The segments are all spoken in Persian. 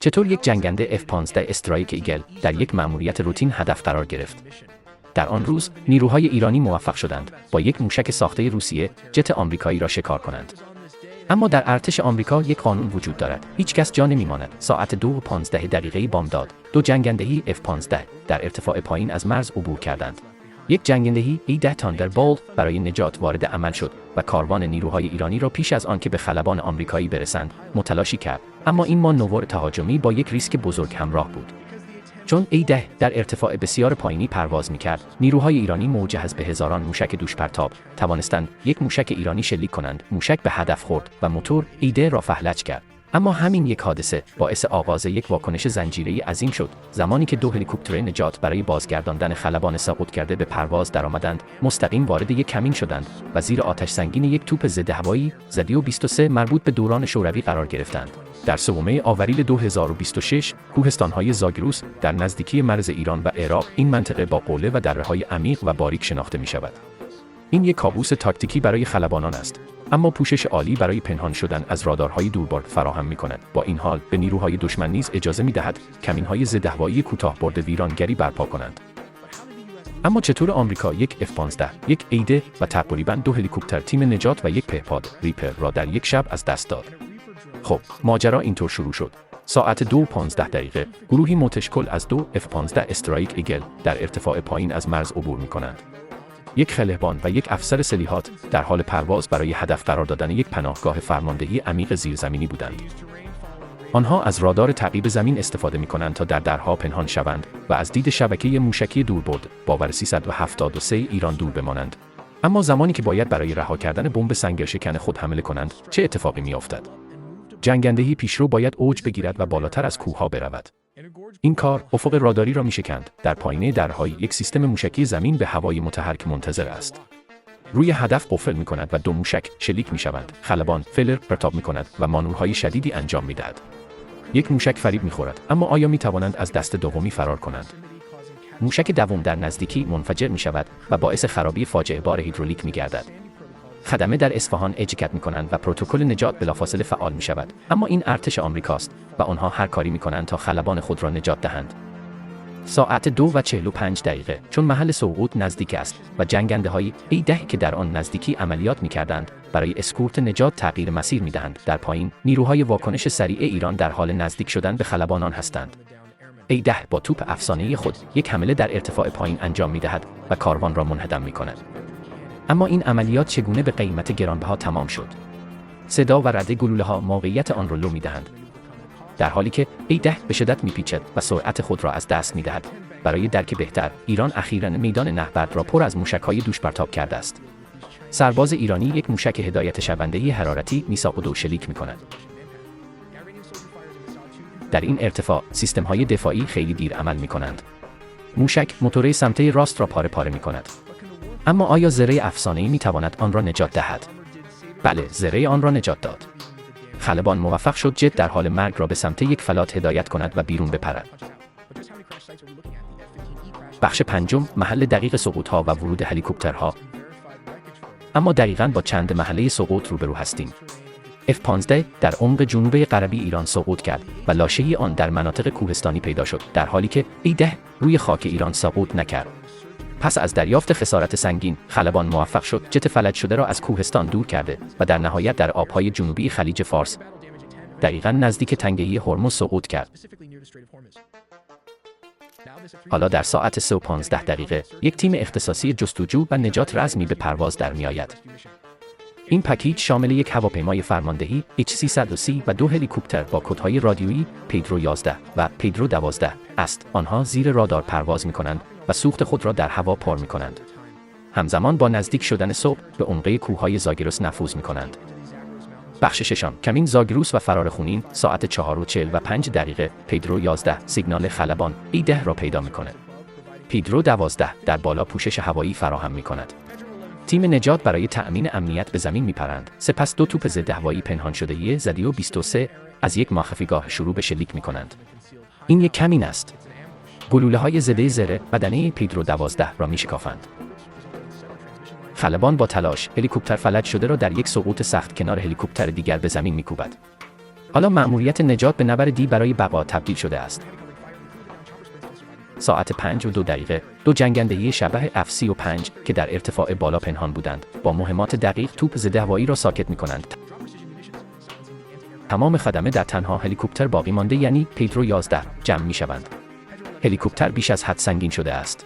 چطور یک جنگنده F-15 استرایک ایگل در یک مأموریت روتین هدف قرار گرفت؟ در آن روز نیروهای ایرانی موفق شدند با یک موشک ساخته روسیه جت آمریکایی را شکار کنند. اما در ارتش آمریکا یک قانون وجود دارد: هیچ کس جا نمی‌ماند. ساعت 2:15 بامداد، دو جنگندهی F-15 در ارتفاع پایین از مرز عبور کردند. یک جنگندهی A-10 تاندربولت برای نجات وارد عمل شد و کاروان نیروهای ایرانی را پیش از آن که به خلبان آمریکایی برسند متلاشی کرد. اما این مانور تهاجمی با یک ریسک بزرگ همراه بود. چون A-10 در ارتفاع بسیار پایینی پرواز می‌کرد، نیروهای ایرانی موجهز به هزاران موشک دوشپرتاب توانستند یک موشک ایرانی شلیک کنند. موشک به هدف خورد و موتور A-10 را فلج کرد. اما همین یک حادثه باعث آغاز یک واکنش زنجیره‌ای عظیم شد. زمانی که دو هلیکوپتر نجات برای بازگرداندن خلبان سقوط کرده به پرواز درآمدند، مستقیم وارد یک کمین شدند و زیر آتش سنگین یک توپ ضد هوایی زدیو 23 مربوط به دوران شوروی قرار گرفتند. در سوم آوریل 2026 کوهستان‌های زاگرس در نزدیکی مرز ایران و عراق، این منطقه با قله و دره‌های عمیق و باریک شناخته می‌شود. این یک کابوس تاکتیکی برای خلبانان است، اما پوشش عالی برای پنهان شدن از رادارهای دوربرد فراهم می‌کند. با این حال به نیروهای دشمن نیز اجازه می‌دهد کمین‌های ضد هوایی کوتاه‌برد ویرانگری برپا کنند. اما چطور آمریکا یک F-15، یک A-10 و تقریباً دو هلیکوپتر تیم نجات و یک پهپاد ریپر را در یک شب از دست داد؟ خب، ماجرا اینطور شروع شد. ساعت 2:15 گروهی متشکل از دو F-15 استرایک ایگل در ارتفاع پایین از مرز عبور می‌کنند. یک خلبان و یک افسر سلیحات در حال پرواز برای هدف قرار دادن یک پناهگاه فرماندهی عمیق زیرزمینی بودند. آنها از رادار تعقیب زمین استفاده می‌کنند تا در درها پنهان شوند و از دید شبکه موشکی دوربرد باور 373 ایران دور بمانند. اما زمانی که باید برای رها کردن بمب سنگرشکن خود حمله کنند، چه اتفاقی می‌افتد؟ جنگندهی پیشرو باید اوج بگیرد و بالاتر از کوهها برود. این کار افق راداری را میشکند. در پایینه درهای یک سیستم موشکی زمین به هوای متحرک منتظر است. روی هدف قفل می‌کند و دو موشک شلیک می‌شوند. خلبان فلر پرتاب می‌کند و مانورهای شدیدی انجام می‌دهد. یک موشک فریب می‌خورد، اما آیا می‌توانند از دست دومی فرار کنند؟ موشک دوم در نزدیکی منفجر می‌شود و باعث خرابی فاجعه بار هیدرولیک می‌گردد. خدمه در اصفهان اجکت می‌کنند و پروتکل نجات بلافاصله فعال می‌شود. اما این ارتش آمریکاست و آنها هر کاری می‌کنند تا خلبان خود را نجات دهند. ساعت 2:45 چون محل سقوط نزدیک است و جنگنده‌های A-10 که در آن نزدیکی عملیات می‌کردند برای اسکورت نجات تغییر مسیر می‌دهند. در پایین نیروهای واکنش سریع ایران در حال نزدیک شدن به خلبانان هستند. A-10 با توپ افسانه‌ای خود یک حمله در ارتفاع پایین انجام می‌دهد و کاروان را منهدم می‌کند. اما این عملیات چگونه به قیمت گرانبها تمام شد؟ صدا و رد گلوله‌ها موقعیت آن را لو می‌دهند. در حالی که A-10 به شدت می‌پیچد و سرعت خود را از دست می‌دهد. برای درک بهتر، ایران اخیراً میدان نهبرد را پر از موشک‌های دوشپرتاب کرده است. سرباز ایرانی یک موشک هدایت شوندهی حرارتی میساق و شلیک می‌کند. در این ارتفاع سیستم‌های دفاعی خیلی دیر عمل می‌کنند. موشک موتور سمته راست را پاره می‌کند. اما آیا زره افسانه‌ای می‌تواند آن را نجات دهد؟ بله، زره آن را نجات داد. خلبان موفق شد جت در حال مرگ را به سمت یک فلات هدایت کند و بیرون بپرد. بخش پنجم، محل دقیق سقوط‌ها و ورود هلیکوپترها. اما دقیقاً با چند محله سقوط روبرو هستیم. F-15 در عمق جنوب غربی ایران سقوط کرد و لاشه‌ای آن در مناطق کوهستانی پیدا شد، در حالی که A-10 روی خاک ایران سقوط نکرد. پس از دریافت خسارت سنگین، خلبان موفق شد جت فلج شده را از کوهستان دور کرده و در نهایت در آبهای جنوبی خلیج فارس، دقیقاً نزدیک تنگه‌ای هرمز سقوط کرد. حالا در ساعت 3:15 یک تیم اختصاصی جستجو و نجات رزمی به پرواز در می‌آید. این پکیج شامل یک هواپیمای فرماندهی H-330 و دو هلیکوپتر با کدهای رادیویی پیدرو 11 و پیدرو 12 است. آنها زیر رادار پرواز می‌کنند و سوخت خود را در هوا پر می‌کنند. همزمان با نزدیک شدن صبح به عمق کوههای زاگرس نفوذ می‌کنند. بخش ششم، کمین زاگرس و فرار خونین. ساعت 4:45 پیدرو 11 سیگنال خلبان A-10 را پیدا می‌کند. پیدرو 12 در بالا پوشش هوایی فراهم می‌کند. تیم نجات برای تأمین امنیت به زمین میپرند. سپس دو توپ ضد هوایی پنهان شده زدیو 23 از یک مخفیگاه شروع به شلیک میکنند. این یک کمین است. گلوله‌های ضد زره بدنه پیدرو 12 را میشکافند. خلبان با تلاش هلیکوپتر فلج شده را در یک سقوط سخت کنار هلیکوپتر دیگر به زمین میکوبد. حالا مأموریت نجات به نبردی برای بقا تبدیل شده است. ساعت 5:02 دو جنگنده شبح F-35 که در ارتفاع بالا پنهان بودند، با مهمات دقیق توپ ضد هوایی را ساکت می‌کنند. تمام خدمه در تنها هلیکوپتر باقی مانده یعنی پیدرو 11 جمع می‌شوند. هلیکوپتر بیش از حد سنگین شده است.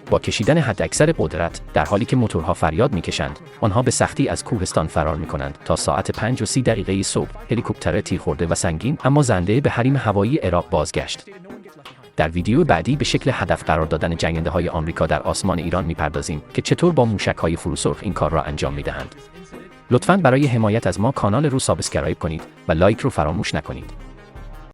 با کشیدن حداکثر قدرت، در حالی که موتورها فریاد می‌کشند، آنها به سختی از کوهستان فرار می‌کنند تا ساعت 5:30 صبح هلیکوپتر تیرخورده و سنگین اما زنده به حریم هوایی عراق بازگشت. در ویدیو بعدی به شکل هدف قرار دادن جنگنده‌های آمریکا در آسمان ایران می‌پردازیم که چطور با موشک‌های فروسرخ این کار را انجام می‌دهند. لطفاً برای حمایت از ما کانال رو سابسکرایب کنید و لایک رو فراموش نکنید.